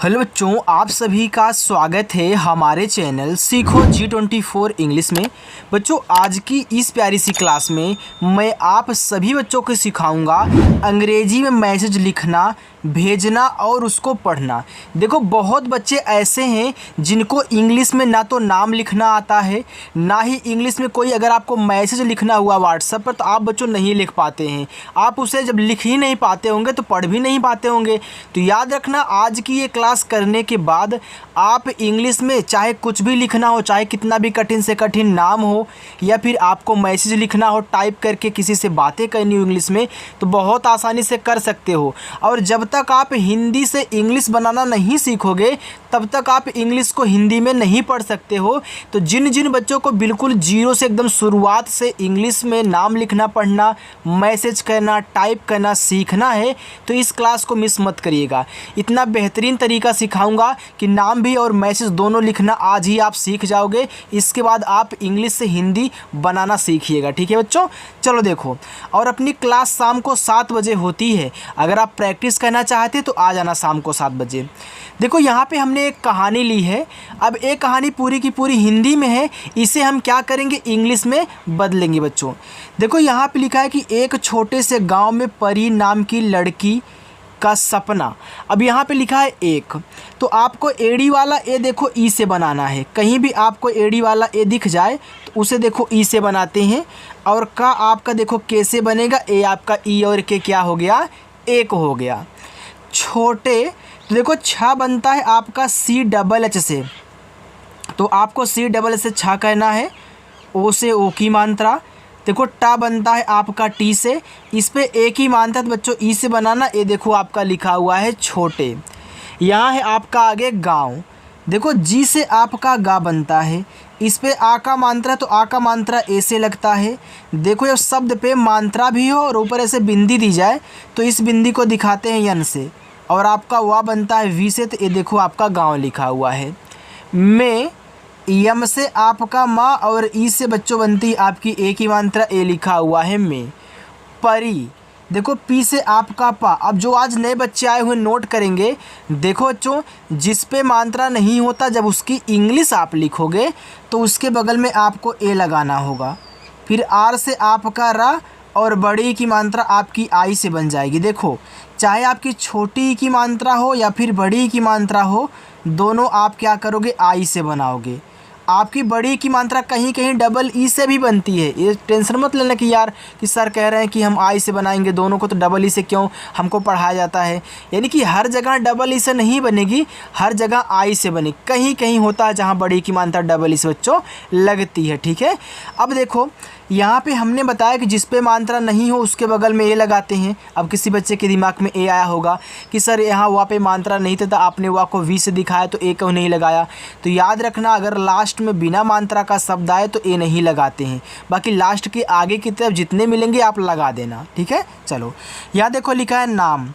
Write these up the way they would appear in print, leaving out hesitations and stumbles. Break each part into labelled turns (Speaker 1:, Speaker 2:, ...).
Speaker 1: Hello बच्चों, आप सभी का स्वागत है हमारे चैनल सीखो G24 इंग्लिश में। बच्चों, आज की इस प्यारी सी क्लास में मैं आप सभी बच्चों को सिखाऊंगा अंग्रेजी में मैसेज लिखना, भेजना और उसको पढ़ना। देखो, बहुत बच्चे ऐसे हैं जिनको इंग्लिश में ना तो नाम लिखना आता है, ना ही इंग्लिश में कोई अगर आपको मैसेज लिखना हुआ व्हाट्सएप पर तो आप बच्चों नहीं लिख पाते हैं। आप उसे जब लिख ही नहीं पाते होंगे तो पढ़ भी नहीं पाते होंगे। तो याद रखना, आज की ये क्लास करने के बाद आप इंग्लिश में चाहे कुछ भी लिखना हो, चाहे कितना भी कठिन से कठिन नाम हो, या फिर आपको मैसेज लिखना हो टाइप करके किसी से बातें करनी हो इंग्लिश में, तो बहुत आसानी से कर सकते हो। और जब तक आप हिंदी से इंग्लिश बनाना नहीं सीखोगे तब तक आप इंग्लिश को हिंदी में नहीं पढ़ सकते हो। तो जिन जिन बच्चों को बिल्कुल जीरो से एकदम शुरुआत से इंग्लिश में नाम लिखना, पढ़ना, मैसेज करना, टाइप करना सीखना है तो इस क्लास को मिस मत करिएगा। इतना बेहतरीन तरीका सिखाऊंगा कि नाम भी और मैसेज दोनों लिखना आज ही आप सीख जाओगे। इसके बाद आप इंग्लिश से हिंदी बनाना सीखिएगा। ठीक है बच्चों, चलो देखो। और अपनी क्लास शाम को 7 बजे होती है। अगर आप प्रैक्टिस करना चाहते हैं तो आ जाना शाम को 7 बजे। देखो, यहाँ पे हमने एक कहानी ली है। अब एक कहानी पूरी की पूरी हिंदी में है, इसे हम क्या करेंगे, इंग्लिश में बदलेंगे बच्चों। देखो, यहाँ पे लिखा है कि एक छोटे से गांव में परी नाम की लड़की का सपना। अब यहाँ पे लिखा है एक, तो आपको एड़ी वाला ए देखो ई से बनाना है। कहीं भी आपको एड़ी वाला ए दिख जाए तो उसे देखो ई से बनाते हैं। और का आपका देखो कैसे बनेगा, ए आपका ई और के क्या हो गया, एक हो गया। छोटे, तो देखो छा बनता है आपका सी डबल एच से, तो आपको सी डबल एच से छा कहना है। ओ से ओ की मात्रा। देखो टा बनता है आपका टी से, इस पे एक ही मात्रा, तो बच्चों ई से बनाना। ये देखो आपका लिखा हुआ है छोटे। यहाँ है आपका आगे गांव। देखो जी से आपका गा बनता है, इस पे आ का मात्रा, तो आ का मात्रा ए से लगता है। देखो, जब शब्द पे मात्रा भी हो और ऊपर ऐसे बिंदी दी जाए तो इस बिंदी को दिखाते हैं यन से। और आपका वा बनता है वी से, तो ये देखो आपका गांव लिखा हुआ है। में यम से आपका माँ और ई से बच्चों बनती आपकी एक ही मात्रा, ए लिखा हुआ है में। परी, देखो पी से आपका पा। अब जो आज नए बच्चे आए हुए नोट करेंगे, देखो बच्चों, जिस पे मात्रा नहीं होता जब उसकी इंग्लिश आप लिखोगे तो उसके बगल में आपको ए लगाना होगा। फिर आर से आपका रा और बड़ी की मात्रा आपकी आई से बन जाएगी। देखो, चाहे आपकी छोटी की मात्रा हो या फिर बड़ी की मात्रा हो, दोनों आप क्या करोगे, आई से बनाओगे। आपकी बड़ी की मात्रा कहीं कहीं डबल ई से भी बनती है। ये टेंशन मत लेना कि यार कि सर कह रहे हैं कि हम आई से बनाएंगे दोनों को, तो डबल ई से क्यों हमको पढ़ाया जाता है। यानी कि हर जगह डबल ई से नहीं बनेगी, हर जगह आई से बनेगी। कहीं कहीं होता है जहाँ बड़ी की मात्रा डबल ई से बच्चों लगती है। ठीक है, अब देखो यहाँ पे हमने बताया कि जिस पे मात्रा नहीं हो उसके बगल में ए लगाते हैं। अब किसी बच्चे के दिमाग में ए आया होगा कि सर यहाँ वहाँ पे मात्रा नहीं था, तो आपने वहाँ को वी से दिखाया तो ए क्यों नहीं लगाया। तो याद रखना, अगर लास्ट में बिना मात्रा का शब्द आए तो ए नहीं लगाते हैं। बाकी लास्ट के आगे की तरफ जितने मिलेंगे आप लगा देना। ठीक है, चलो यहाँ देखो लिखा है नाम,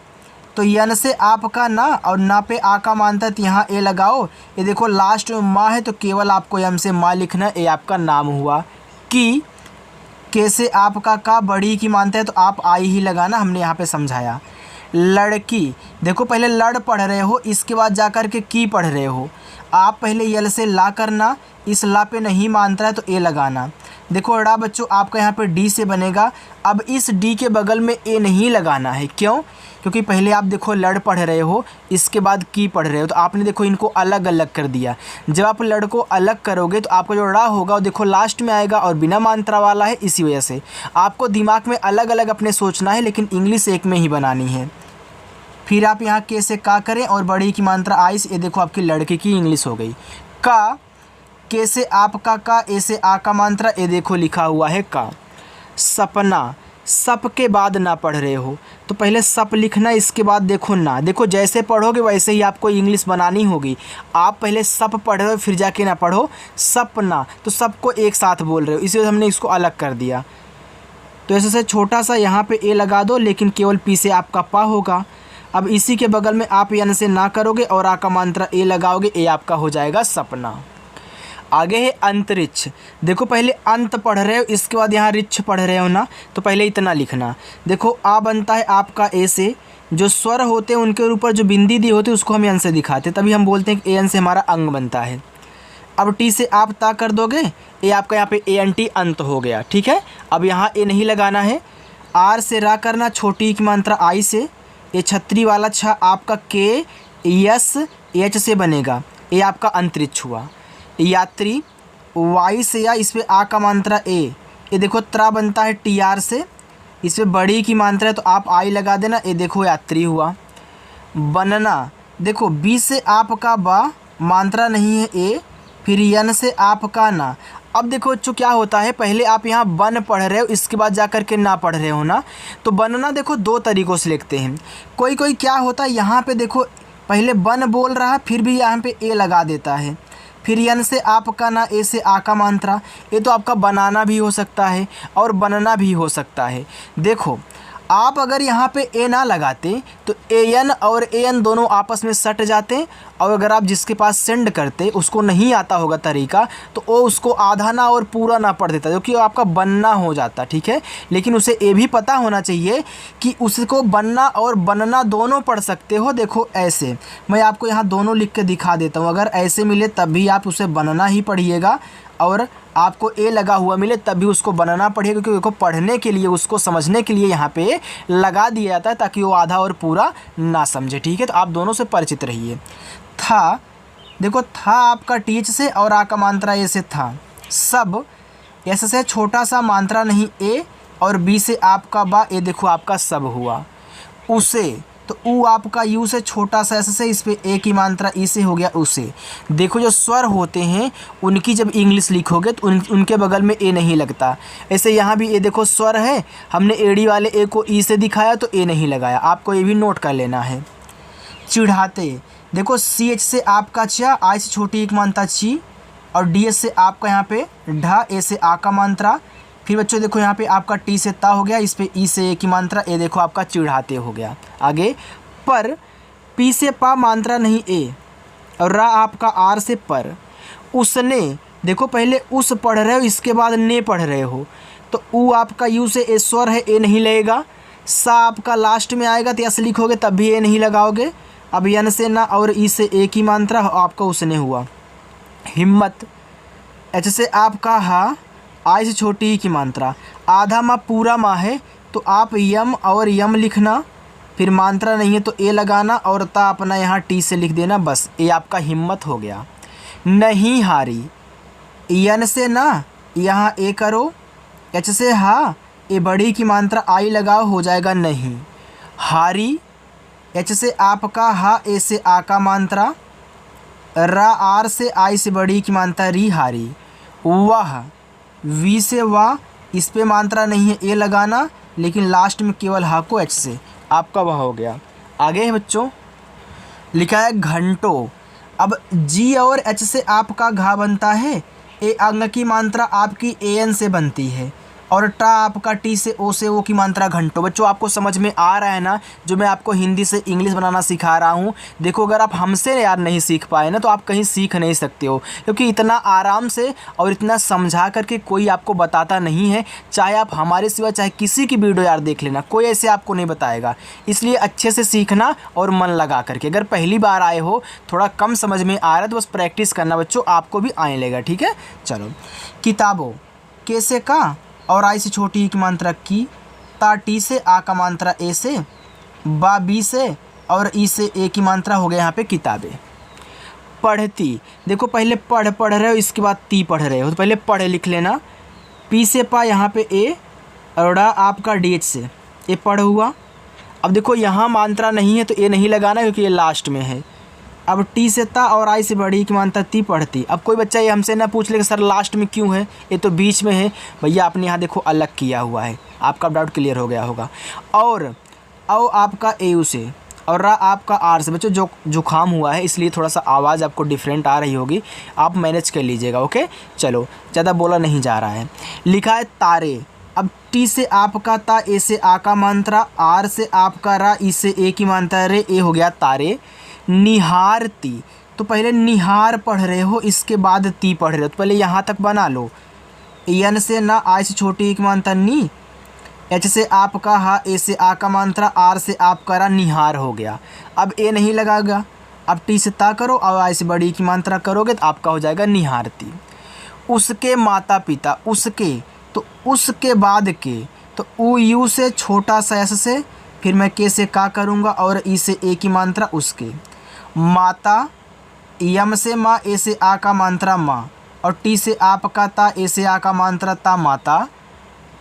Speaker 1: तो यन से आपका ना और ना पे आ का मात्रा, तो यहाँ ए लगाओ। ये देखो लास्ट में माँ है तो केवल आपको यम से माँ लिखना, ए आपका नाम हुआ। की, कैसे आपका का बड़ी की मानते हैं तो आप आई ही लगाना, हमने यहाँ पे समझाया। लड़की, देखो पहले लड़ पढ़ रहे हो, इसके बाद जाकर के की पढ़ रहे हो। आप पहले यल से ला करना, इस ला पे नहीं मानता है तो ए लगाना। देखो अड़ा बच्चों आपका यहाँ पे डी से बनेगा। अब इस डी के बगल में ए नहीं लगाना है, क्यों? क्योंकि पहले आप देखो लड़ पढ़ रहे हो, इसके बाद की पढ़ रहे हो, तो आपने देखो इनको अलग अलग कर दिया। जब आप लड़ को अलग करोगे तो आपका जो ड़ा होगा वो देखो लास्ट में आएगा और बिना मात्रा वाला है। इसी वजह से आपको दिमाग में अलग अलग अपने सोचना है, लेकिन इंग्लिश एक में ही बनानी है। फिर आप यहाँ के से का करें और बड़ी की मात्रा आई से, ये देखो आपकी लड़के की इंग्लिश हो गई। का, कैसे आपका का, ऐसे आ का मात्रा, ये देखो लिखा हुआ है का। सपना, सप के बाद ना पढ़ रहे हो तो पहले सप लिखना, इसके बाद देखो ना। देखो जैसे पढ़ोगे वैसे ही आपको इंग्लिश बनानी होगी। आप पहले सप पढ़ रहे हो फिर जाके ना पढ़ो सपना, तो सबको एक साथ बोल रहे हो, इसी वजह हमने इसको अलग कर दिया। तो ऐसे से छोटा सा यहाँ पे ए लगा दो, लेकिन केवल पी से आपका पा होगा। अब इसी के बगल में आप यन से ना करोगे और आ का मात्रा ए लगाओगे, ए आपका हो जाएगा सपना। आगे है अंतरिक्ष। देखो पहले अंत पढ़ रहे हो, इसके बाद यहाँ रिच्छ पढ़ रहे हो ना, तो पहले इतना लिखना। देखो आ बनता है आपका ए से, जो स्वर होते हैं उनके ऊपर जो बिंदी दी होती है उसको हम यन से दिखाते हैं, तभी हम बोलते हैं कि ए एन से हमारा अंग बनता है। अब टी से आप ता कर दोगे, ए आपका यहाँ पे ए एन टी अंत हो गया, ठीक है। अब यहाँ ए नहीं लगाना है। आर से रा करना, छोटी की मात्रा आई से, ये छतरी वाला छ आपका के यस एच से बनेगा, ये आपका अंतरिक्ष हुआ। यात्री वाई से या इस पर आ का मात्रा ए, ये देखो त्रा बनता है टी आर से, इस पर बड़ी की मात्रा है तो आप आई लगा देना, ये देखो यात्री हुआ। बनना देखो बी से आपका बा मात्रा नहीं है ए, फिर यन से आपका ना। अब देखो बच्चों क्या होता है, पहले आप यहाँ बन पढ़ रहे हो, इसके बाद जा कर के ना पढ़ रहे हो ना, तो बनना देखो दो तरीक़ों से लिखते हैं। कोई कोई क्या होता है यहाँ पे देखो पहले बन बोल रहा है फिर भी यहाँ पे ए लगा देता है, फिर यन से आपका ना, ए से आ का मात्रा, ये तो आपका बनाना भी हो सकता है और बनना भी हो सकता है। देखो आप अगर यहाँ पे ए ना लगाते तो ए एन और ए एन दोनों आपस में सट जाते, और अगर आप जिसके पास सेंड करते उसको नहीं आता होगा तरीका तो वो उसको आधा ना और पूरा ना पढ़ देता, क्योंकि आपका बनना हो जाता, ठीक है। लेकिन उसे ये भी पता होना चाहिए कि उसको बनना और बनना दोनों पढ़ सकते हो। देखो ऐसे मैं आपको यहाँ दोनों लिख के दिखा देता हूँ, अगर ऐसे मिले तब भी आप उसे बनना ही पढ़िएगा, और आपको ए लगा हुआ मिले तब भी उसको बनाना पड़ेगा, क्योंकि उसको पढ़ने के लिए, उसको समझने के लिए यहाँ पे लगा दिया जाता है ताकि वो आधा और पूरा ना समझे, ठीक है। तो आप दोनों से परिचित रहिए। था देखो था आपका टीच से और आ का मात्रा ए से था। सब ऐसे से छोटा सा मात्रा नहीं ए, और बी से आपका बा, ए देखो आपका सब हुआ। उसे तो ऊ आपका यू से छोटा सा ऐसे से, इस पे ए की मात्रा ई से हो गया उसे। देखो जो स्वर होते हैं उनकी जब इंग्लिश लिखोगे तो उनके बगल में ए नहीं लगता। ऐसे यहाँ भी ए देखो स्वर है, हमने एड़ी वाले ए को ई से दिखाया तो ए नहीं लगाया, आपको ये भी नोट कर लेना है। चिढ़ाते देखो सी एच से आपका चा, आई से छोटी एक मात्रा ची, और डी एस से आपका यहाँ पे ढा, ए से आ का मात्रा, फिर बच्चों देखो यहाँ पे आपका टी से ता हो गया, इस पे ई से ए की मात्रा, ए देखो आपका चिढ़ाते हो गया। आगे पर पी से पा मात्रा नहीं ए, और रा आपका आर से पर। उसने देखो पहले उस पढ़ रहे हो, इसके बाद ने पढ़ रहे हो, तो ऊ आपका यू से ए स्वर है, ए नहीं लगेगा। सा आपका लास्ट में आएगा तो यस लिखोगे तब भी ए नहीं लगाओगे। अब यन से ना और ई से ए की मात्रा आपका उसने हुआ। हिम्मत एच से आपका हा, आई से छोटी ई की मात्रा, आधा माँ पूरा माँ है तो आप यम और यम लिखना, फिर मात्रा नहीं है तो ए लगाना, और ता अपना यहाँ टी से लिख देना, बस ये आपका हिम्मत हो गया। नहीं हारी, यन से ना यहाँ ए करो, एच से हा, ए बड़ी की मात्रा आई लगाओ, हो जाएगा नहीं। हारी एच से आपका हा, ए से आ का मात्रा, रा आर से आई से बड़ी की मात्रा री हारी। वाह वी से वाह, इस पे मात्रा नहीं है ए लगाना, लेकिन लास्ट में केवल हा को एच से, आपका वह हो गया। आगे है बच्चों लिखा है घंटों। अब जी और एच से आपका घा बनता है, ए अंग की मात्रा आपकी ए एन से बनती है, और टा आपका टी से ओ से ओ की मात्रा घंटों। बच्चों आपको समझ में आ रहा है ना, जो मैं आपको हिंदी से इंग्लिश बनाना सिखा रहा हूँ। देखो अगर आप हमसे यार नहीं सीख पाए ना तो आप कहीं सीख नहीं सकते हो, क्योंकि इतना आराम से और इतना समझा करके कोई आपको बताता नहीं है। चाहे आप हमारे सिवा चाहे किसी की वीडियो यार देख लेना, कोई ऐसे आपको नहीं बताएगा। इसलिए अच्छे से सीखना और मन लगा करके। अगर पहली बार आए हो, थोड़ा कम समझ में आ रहा है तो बस प्रैक्टिस करना बच्चों, आपको भी आने लगेगा, ठीक है। चलो किताबों कैसे का और आई से छोटी ई की मात्रा की, ता टी से आ का मात्रा ए से, बा बी से और ई से ए की मात्रा हो गया यहाँ पे किताबें। पढ़ती देखो पहले पढ़ रहे हो, इसके बाद ती पढ़ रहे हो, तो पहले पढ़ लिख लेना। पी से पा यहाँ पे ए, और डा आपका डी एच से ए पढ़ हुआ। अब देखो यहाँ मात्रा नहीं है तो ए नहीं लगाना, क्योंकि ये लास्ट में है। अब टी से ता और आई से बड़ी की मात्रा ती पढ़ती। अब कोई बच्चा ये हमसे ना पूछ ले कि सर लास्ट में क्यों है, ये तो बीच में है। भैया आपने यहाँ देखो अलग किया हुआ है, आपका डाउट क्लियर हो गया होगा। और आपका ए यू से, और रा आपका आर से। बच्चों जो जुकाम हुआ है इसलिए थोड़ा सा आवाज़ आपको डिफरेंट आ रही होगी, आप मैनेज कर लीजिएगा, ओके। चलो ज़्यादा बोला नहीं जा रहा है। लिखा है तारे। अब टी से आपका ता, ए से आ का मात्रा, आर से आपका रा, ई से ए की मात्रा रे, ए हो गया तारे। निहारती तो पहले निहार पढ़ रहे हो, इसके बाद ती पढ़ रहे हो, तो पहले यहाँ तक बना लो। यन से ना, आई से छोटी एक मात्रा नी, एच से आपका हा, ए से आ का मात्रा, आर से आपका रा, निहार हो गया। अब ए नहीं लगाएगा, अब टी से ता करो और आई से बड़ी की मात्रा करोगे तो आपका हो जाएगा निहारती। उसके माता पिता, उसके तो उसके बाद के, तो उ यू से छोटा सा एस से, फिर मैं के से का करूँगा और ई से ए की मात्रा उसके। माता, यम से माँ, ए से आ का मात्रा माँ, और टी से आपका ता, ए से आ का मात्रा ता, माता।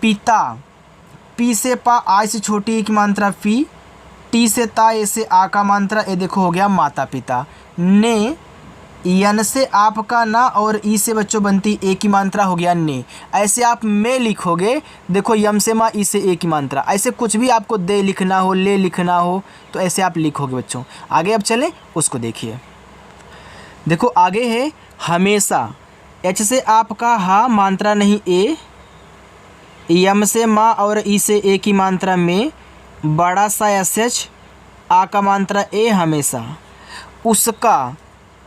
Speaker 1: पिता, पी से पा, आई से छोटी की मात्रा फी, टी से ता, ए से आ का मात्रा, ए देखो हो गया माता पिता। ने, यन से आपका ना और ई से बच्चों बनती ए की मात्रा हो गया ने। ऐसे आप में लिखोगे, देखो यम से माँ, ई से ए की मात्रा, ऐसे कुछ भी आपको दे लिखना हो, ले लिखना हो तो ऐसे आप लिखोगे बच्चों। आगे अब चलें उसको देखिए। देखो आगे है हमेशा, एच से आपका हा, मात्रा नहीं ए, यम से माँ और ई से ए की मात्रा में, बड़ा सा एस एच, आ का मात्रा ए, हमेशा। उसका,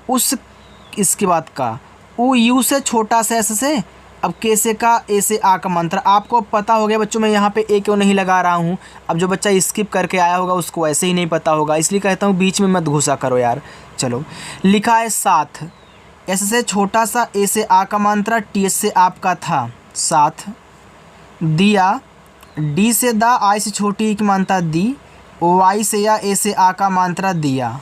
Speaker 1: उस इसके बाद का, उ यू से छोटा सा एस से, अब के से का, ए से आ का मात्रा। आपको पता हो गया बच्चों मैं यहाँ पे ए क्यों नहीं लगा रहा हूँ। अब जो बच्चा स्किप करके आया होगा उसको ऐसे ही नहीं पता होगा, इसलिए कहता हूँ बीच में मत घुसा करो यार। चलो लिखा है साथ, एस से छोटा सा, ए से आ का मात्रा, टी एस से आपका था, साथ। दिया, डी से दा, आई से छोटी की मात्रा दी, वाई से या, ए से आ का मात्रा दिया।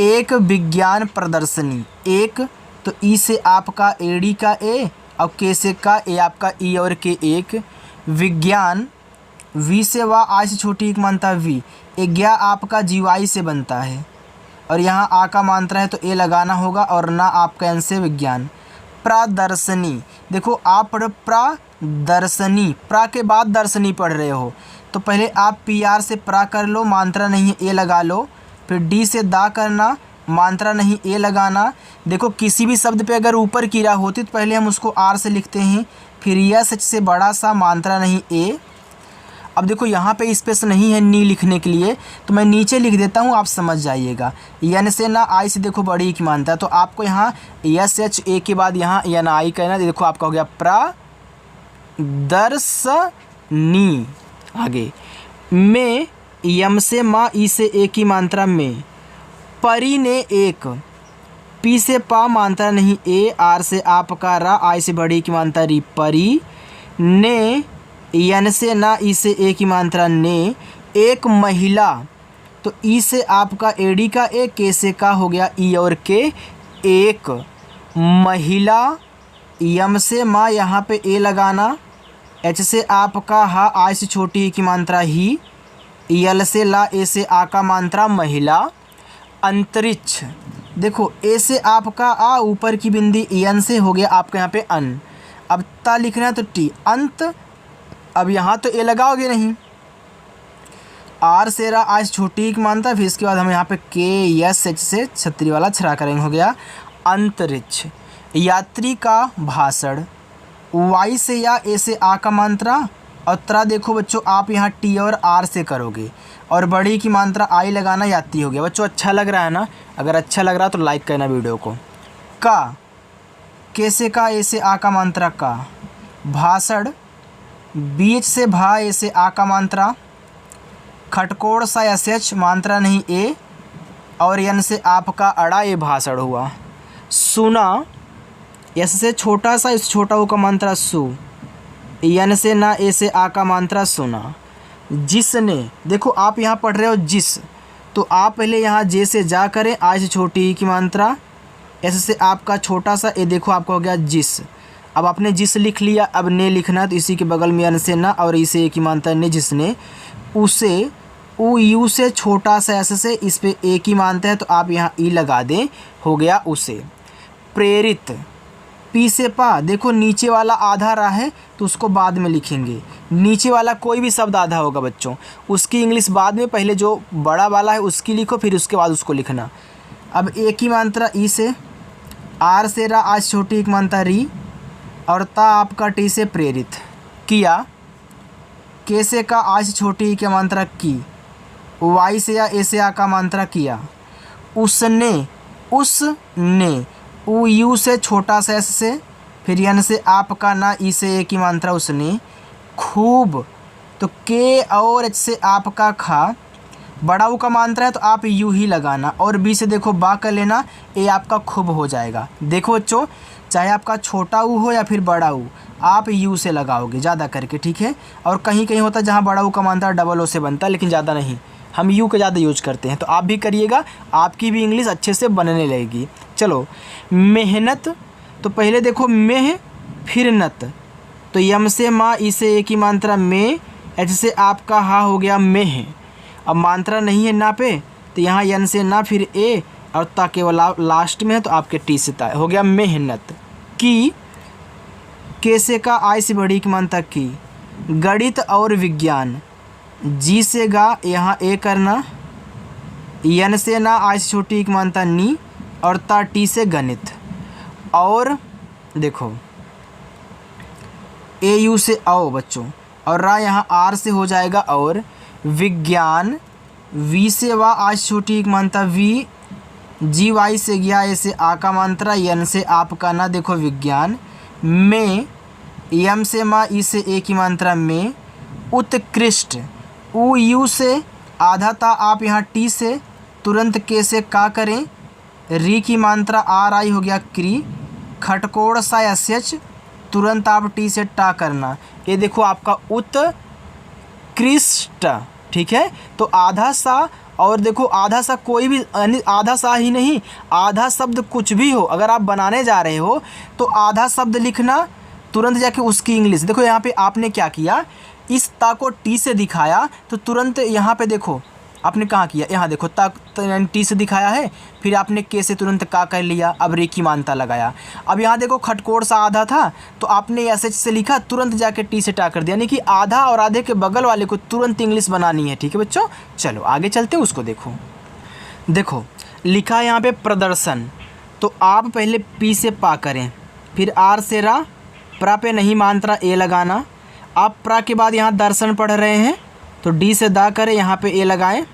Speaker 1: एक विज्ञान प्रदर्शनी, एक तो ई से आपका एडी का ए और के से का, ए आपका ई और के, एक। विज्ञान, वी से वा, आई से छोटी एक मात्रा वी, ग्या आपका जीवाई से बनता है और यहाँ आ का मात्रा है तो ए लगाना होगा और ना आपका एन से विज्ञान। प्रदर्शनी, देखो आप पढ़ो प्रदर्शनी, प्रा के बाद दर्शनी पढ़ रहे हो तो पहले आप पी आर से प्रा कर लो, मात्रा नहीं है ए लगा लो, फिर डी से दा करना, मात्रा नहीं ए लगाना। देखो किसी भी शब्द पे अगर ऊपर कीरा होती तो पहले हम उसको आर से लिखते हैं, फिर यस एच से बड़ा सा, मात्रा नहीं ए। अब देखो यहाँ पे स्पेस नहीं है नी लिखने के लिए तो मैं नीचे लिख देता हूँ, आप समझ जाइएगा। यन से ना, आई से देखो बड़ी की मात्रा, तो आपको यहाँ यस एच ए के बाद यहाँ यन आई कहना, देखो आपका हो गया प्रदर्शनी। आगे में, यम से माँ, ई से ए की मात्रा में। परी ने एक, पी से पा, मात्रा नहीं ए, आर से आपका रा, आई से बड़ी की मात्रा री, परी। ने, यन से ना, ई से ए की मात्रा ने। एक महिला, तो ई से आपका एडी का ए, के से का हो गया ई और के, एक। महिला, यम से माँ, यहाँ पे ए लगाना, एच से आपका हा, आई से छोटी की मात्रा ही, यल से ला, ए से आ का मात्रा महिला। अंतरिक्ष, देखो ए से आपका आ, ऊपर की बिंदी एन से हो गया आपका यहाँ पे अन, अब ता लिखना है तो टी, अंत। अब यहाँ तो ए लगाओगे नहीं, आर से रा, आज छोटी की मात्रा, फिर इसके बाद हम यहाँ पे के यस एच से छतरी वाला छरा करेंगे, हो गया अंतरिक्ष। यात्री का भाषण, वाई से या, ए से आ का मात्रा, और त्रा देखो बच्चों आप यहाँ टी और आर से करोगे और बड़ी की मात्रा आई लगाना, यात्री हो गया। बच्चों अच्छा लग रहा है ना? अगर अच्छा लग रहा है तो लाइक करना वीडियो को। का, के से का, ए से आ का मात्रा का। भाषण, बीच से भा, ए से आ का मात्रा। खटकोड़ सा एस एच, मात्रा नहीं ए, और यन से आपका अड़ा, ये भाषण हुआ। सुना, एस से छोटा सा, इस छोटा हो का मात्रा सु, यन से ना, ए से आ का मात्रा सुना। जिसने, देखो आप यहाँ पढ़ रहे हो जिस, तो आप पहले यहाँ जे से जा करें, आई से छोटी की मात्रा, एस से आपका छोटा सा, ए देखो आपका हो गया जिस। अब आपने जिस लिख लिया, अब ने लिखना तो इसी के बगल में यन से ना और इसे ए की मात्रा ने, जिसने। उसे, उ यू से छोटा सा एस से, इस पे ए की मात्रा है तो आप यहाँ ई लगा दें, हो गया उसे। प्रेरित, पी से पा, देखो नीचे वाला आधा रहा है तो उसको बाद में लिखेंगे, नीचे वाला कोई भी शब्द आधा होगा बच्चों, उसकी इंग्लिश बाद में, पहले जो बड़ा वाला है उसकी लिखो फिर उसके बाद उसको लिखना। अब ए की मात्रा ई से, आर से रा, आज छोटी एक मात्रा री, और ता आपका टी से प्रेरित। किया, के से का, आज छोटी की मात्रा की, वाई से या, ए से आ का मात्रा किया। उसने, उसने, उ यू से छोटा सा एस से, फिर यन से आपका ना, ई से ए की मात्रा उसने। खूब, तो के और एच से आपका खा, बड़ा ऊ का मात्रा है तो आप यू ही लगाना, और बी से देखो बा कर लेना, ए आपका खूब हो जाएगा। देखो बच्चों, चाहे आपका छोटा ऊ हो या फिर बड़ा ऊ, आप यू से लगाओगे ज़्यादा करके, ठीक है। और कहीं कहीं होता है जहाँ बड़ा ऊ का मात्रा डबल ओ से बनता है, लेकिन ज़्यादा नहीं, हम यू का ज़्यादा यूज करते हैं। तो आप भी करिएगा, आपकी भी इंग्लिश अच्छे से बनने लगेगी। चलो, मेहनत, तो पहले देखो मेह फिर नत, तो यम से माँ, ई से ए की मात्रा में, एच से आपका हा हो गया मेह। अब मात्रा नहीं है ना पे, तो यहाँ यन से ना फिर ए और ता केवल लास्ट में है, तो आपके टी से ता हो गया मेहनत। की, के से का आई से बड़ी की मात्रा की, गणित और विज्ञान, जी से गा यहाँ ए करना, यन से ना आई से छोटी की मात्रा नी, और ता टी से गणित। और देखो ए यू से आओ बच्चों, और रा यहाँ आर से हो जाएगा और, विज्ञान, वी से वा आज छोटी एक मात्रा वी, जी वाई से गया ए से आ का मात्रा, यन से आपका ना देखो विज्ञान, में, यम से माँ, ई से ए की मात्रा में, उत्कृष्ट, ऊ यू से आधा था आप यहाँ टी से, तुरंत के से का करें, री की मात्रा आर आई हो गया क्री, खटकोड़ सा एस एच, तुरंत आप टी से टा करना, ये देखो आपका उत्कृष्ट, ठीक है। तो आधा सा, और देखो आधा सा कोई भी, आधा सा ही नहीं, आधा शब्द कुछ भी हो, अगर आप बनाने जा रहे हो तो आधा शब्द लिखना, तुरंत जाके उसकी इंग्लिश। देखो यहाँ पे आपने क्या किया, इस ता को टी से दिखाया, तो तुरंत यहाँ पे देखो आपने कहाँ किया, यहाँ देखो ता टी से दिखाया है, फिर आपने के से तुरंत का कर लिया, अब रे की मानता लगाया। अब यहाँ देखो खटकोड़ सा आधा था, तो आपने एस एच से लिखा, तुरंत जाके टी से टा कर दिया, यानी कि आधा और आधे के बगल वाले को तुरंत इंग्लिश बनानी है, ठीक है बच्चों। चलो आगे चलते हैं, उसको देखो। देखो लिखा है यहाँ पे प्रदर्शन, तो आप पहले पी से पा करें, फिर आर से रा, प्रा पे नहीं मात्रा ए लगाना। आप प्रा के बाद यहाँ दर्शन पढ़ रहे हैं, तो डी से दा करें, यहाँ पे ए लगाएं।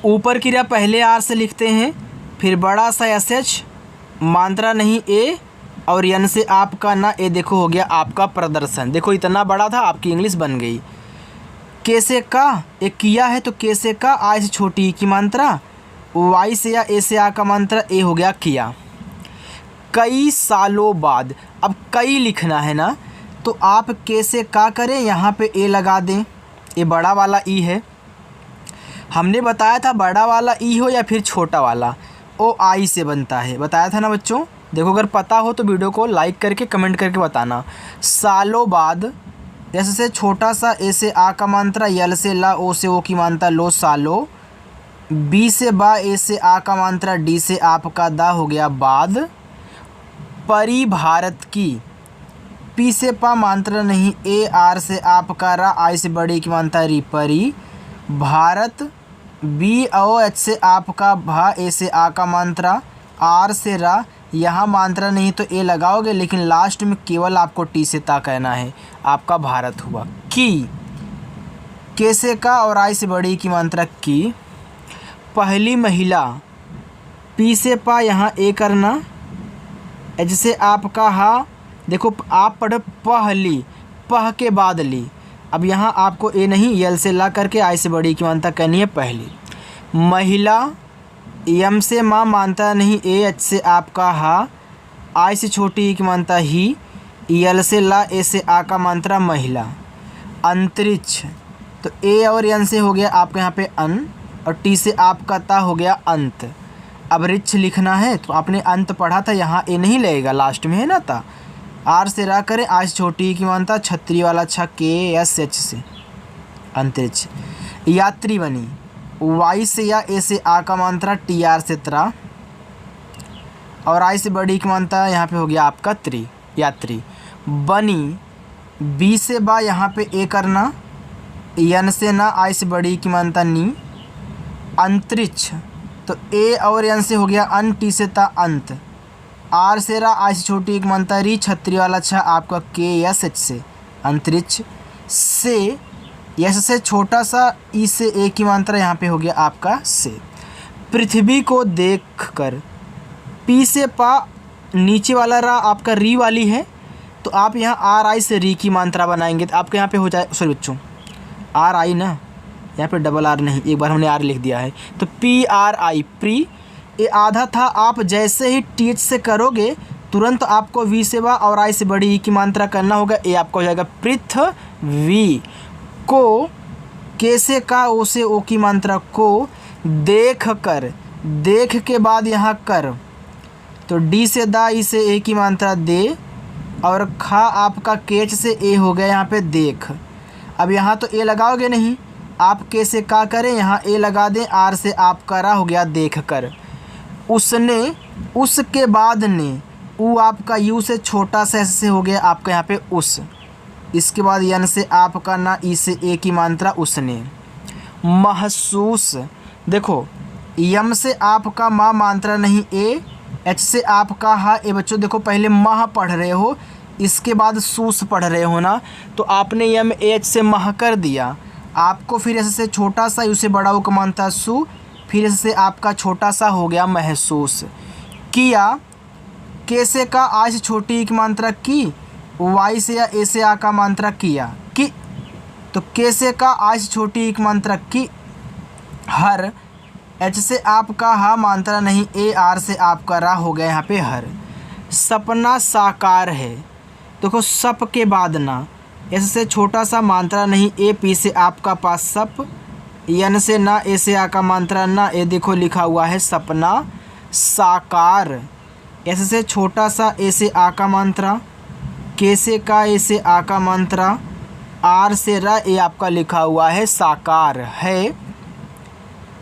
Speaker 1: ऊपर की रा पहले आर से लिखते हैं, फिर बड़ा सा एस एच, मात्रा नहीं ए, और यन से आपका ना ए, देखो हो गया आपका प्रदर्शन। देखो इतना बड़ा था, आपकी इंग्लिश बन गई। के से का एक किया है, तो के से का आई से छोटी की मात्रा, वाई से या ए से आ का मात्रा ए हो गया किया। कई सालों बाद, अब कई लिखना है ना, तो आप के से का करें, यहाँ पे ए लगा दें, ये बड़ा वाला ई है। हमने बताया था बड़ा वाला ई हो या फिर छोटा वाला, ओ आई से बनता है, बताया था ना बच्चों। देखो अगर पता हो तो वीडियो को लाइक करके कमेंट करके बताना। सालों बाद, जैसे से छोटा सा ए से आ का मात्रा, यल से ला, ओ से ओ की मात्रा लो सालो, बी से बा, ए से आ का मात्रा, डी से आपका दा हो गया बाद। परी भारत की, पी से पा मात्रा नहीं, ए आर से आपका रा, आई से बड़ी की मात्रा री, परी भारत, बी ओ एच से आपका भा, ए से आ का मात्रा, आर से रा, यहाँ मात्रा नहीं तो ए लगाओगे, लेकिन लास्ट में केवल आपको टी से ता कहना है, आपका भारत हुआ। की, के से का और आई से बड़ी की मात्रा की। पहली महिला, पी से पा यहाँ ए करना, एच से आपका हा, देखो आप पढ़ो पहली, पह के बाद ली, अब यहाँ आपको ए नहीं, यल से ला करके आई से बड़ी की मात्रा कहनी है पहली। महिला, यम से माँ मानता नहीं, ए एच से आपका हा, आई से छोटी की मात्रा ही, यल से ला, ए से आ का मात्रा महिला। अंतरिक्ष, तो ए और यन से हो गया आपके यहाँ पे अन, और टी से आपका ता हो गया अंत। अब रिच लिखना है, तो आपने अंत पढ़ा था, यहाँ ए नहीं लगेगा, लास्ट में है ना ता। आर से रा करें, आज छोटी की मानता, छतरी वाला छा, के एस एच से अंतरिक्ष। यात्री बनी, वाई से या ए से आ का मात्रा, टी आर से त्रा, और आई से बड़ी की मानता, यहाँ पे हो गया आपका त्रि, यात्री। बनी, बी से बा यहाँ पे ए करना, यन से ना, आई से बड़ी की मानता नी। अंतरिक्ष, तो ए और यन से हो गया अन, टी से ता अंत। आर से रा, आई से छोटी एक मानता री, छतरी वाला छा आपका के एस एच से अंतरिक्ष। से, यस से छोटा सा, ई से ए की मात्रा, यहाँ पे हो गया आपका से। पृथ्वी को देखकर, पी से पा, नीचे वाला रा आपका री वाली है, तो आप यहाँ आर आई से री की मात्रा बनाएंगे, तो आपके यहाँ पे हो जाए, सॉरी बच्चों आर आई ना, यहाँ पे डबल आर नहीं, एक बार हमने आर लिख दिया है। तो PRI प्री, ये आधा था। आप जैसे ही TH से करोगे तुरंत आपको V से वा और I से बड़ी ई की मात्रा करना होगा। ये आपका हो जाएगा पृथ्वी। को, के से का, ओ से ओ की मात्रा को, देख कर, देख के बाद यहाँ कर, तो डी से दा, ई से ए की मात्रा दे, और खा आपका केच से ए हो गया यहाँ पे देख। अब यहाँ तो ए लगाओगे नहीं, आप के से का करें, यहाँ ए लगा दें, आर से आप करा हो गया देख कर। उसने, उसके बाद ने, ऊ आपका यू से छोटा सा ऐसे हो गया आपका यहाँ पे उस। इसके बाद यन से आपका ना, ई से ए की मात्रा उसने। महसूस, देखो यम से आपका माँ मात्रा नहीं ए, एच से आपका हा। ए बच्चों देखो पहले मह पढ़ रहे हो, इसके बाद सूस पढ़ रहे हो ना, तो आपने यम एच से मह कर दिया। आपको फिर ऐसे से छोटा सा, यू से बड़ा वो का मात्रा सु, फिर ऐसे से आपका छोटा सा हो गया महसूस। किया, के से का, आ से छोटी ई की मात्रा की, वाई से या ए से आ का मात्रा किया कि, तो के से का, आ से छोटी ई की मात्रा की। हर, एच से आपका हा मात्रा नहीं ए, आर से आपका रा हो गया यहाँ पे हर। सपना साकार है, देखो सप के बाद ना, एस से छोटा सा मात्रा नहीं ए, पी से आपका पास सप, यन से ना, ए से आ का मात्रा ना, ए देखो लिखा हुआ है सपना साकार। एस से छोटा सा, ए से आ का मात्रा, के से का, ए से आ का मात्रा, आर से रा, ए आपका लिखा हुआ है साकार है।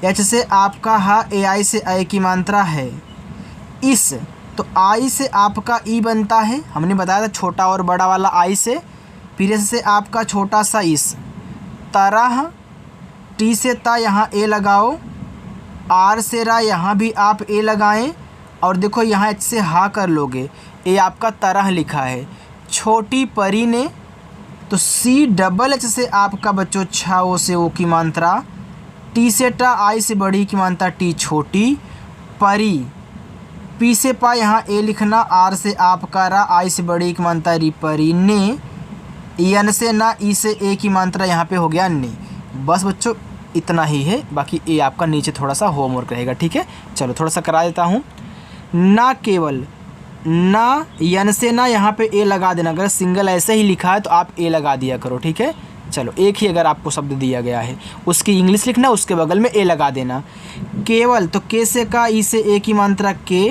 Speaker 1: एच से आपका हा, ए आई से ए की मात्रा है। इस, तो आई से आपका ई बनता है, हमने बताया था छोटा और बड़ा वाला आई से, फिर से आपका छोटा सा इस। तरह, टी से ता, यहाँ ए लगाओ, आर से रा, यहाँ भी आप ए लगाएं, और देखो यहाँ एच से हा कर लोगे, ए आपका तरह लिखा है। छोटी परी ने, तो सी डबल एच से आपका बच्चों छा, ओ से ओ की मात्रा, टी से टा, आई से बड़ी की मात्रा टी छोटी, परी, पी से पा, यहाँ ए लिखना, आर से आपका रा, आई से बड़ी की मात्रा री, परी ने, यन से ना, ई से ए की मात्रा यहाँ पे हो गया ने। बस बच्चों इतना ही है, बाकी ए आपका नीचे थोड़ा सा होमवर्क रहेगा, ठीक है। चलो थोड़ा सा करा देता हूँ। ना केवल, ना यन से ना, यहाँ पे ए लगा देना, अगर सिंगल ऐसे ही लिखा है तो आप ए लगा दिया करो, ठीक है। चलो एक ही अगर आपको शब्द दिया गया है उसकी इंग्लिश लिखना, उसके बगल में ए लगा देना। केवल, तो के से का, ई से ए की मात्रा के,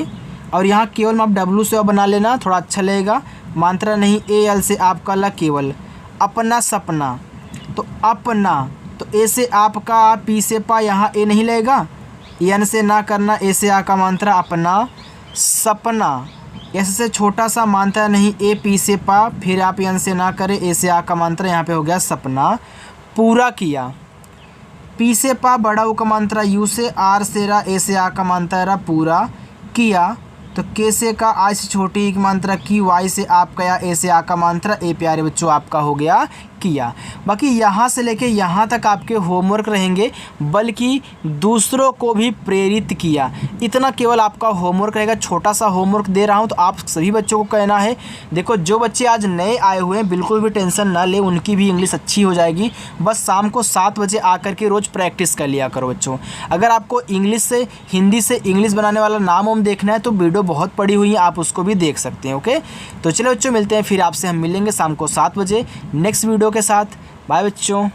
Speaker 1: और यहाँ केवल में आप डब्लू से बना लेना, थोड़ा अच्छा लगेगा, मात्रा नहीं ए, एल से आपका ला केवल। अपना सपना, तो अपना, तो ए से आपका, पी से पा, यहाँ ए नहीं लगेगा, यन से ना करना, ए से आ का मात्रा अपना सपना। एस से छोटा सा मात्रा नहीं ए, पी से पा, फिर आप यन से ना करें, ए से आ का मात्रा यहाँ पे हो गया सपना। पूरा किया, पी से पा, बड़ा ऊ का मात्रा यू से, आर से रा, ए से आ का मात्रा रा, पूरा किया। तो के से का, आई से छोटी ई की मात्रा की, वाई से आपका या ए से आ का मात्रा ए, प्यारे बच्चों आपका हो गया किया। बाकी यहाँ से लेके यहाँ तक आपके होमवर्क रहेंगे, बल्कि दूसरों को भी प्रेरित किया, इतना केवल आपका होमवर्क रहेगा। छोटा सा होमवर्क दे रहा हूँ, तो आप सभी बच्चों को कहना है, देखो जो बच्चे आज नए आए हुए हैं बिल्कुल भी टेंशन ना ले, उनकी भी इंग्लिश अच्छी हो जाएगी। बस शाम को 7 बजे आकर के रोज़ प्रैक्टिस कर लिया करो बच्चों। अगर आपको इंग्लिश से, हिंदी से इंग्लिश बनाने वाला नाम वाम देखना है तो वीडियो बहुत पड़ी हुई है, आप उसको भी देख सकते हैं। ओके, तो चलो बच्चों मिलते हैं, फिर आपसे हम मिलेंगे शाम को 7 बजे नेक्स्ट वीडियो के साथ। बाय बच्चों।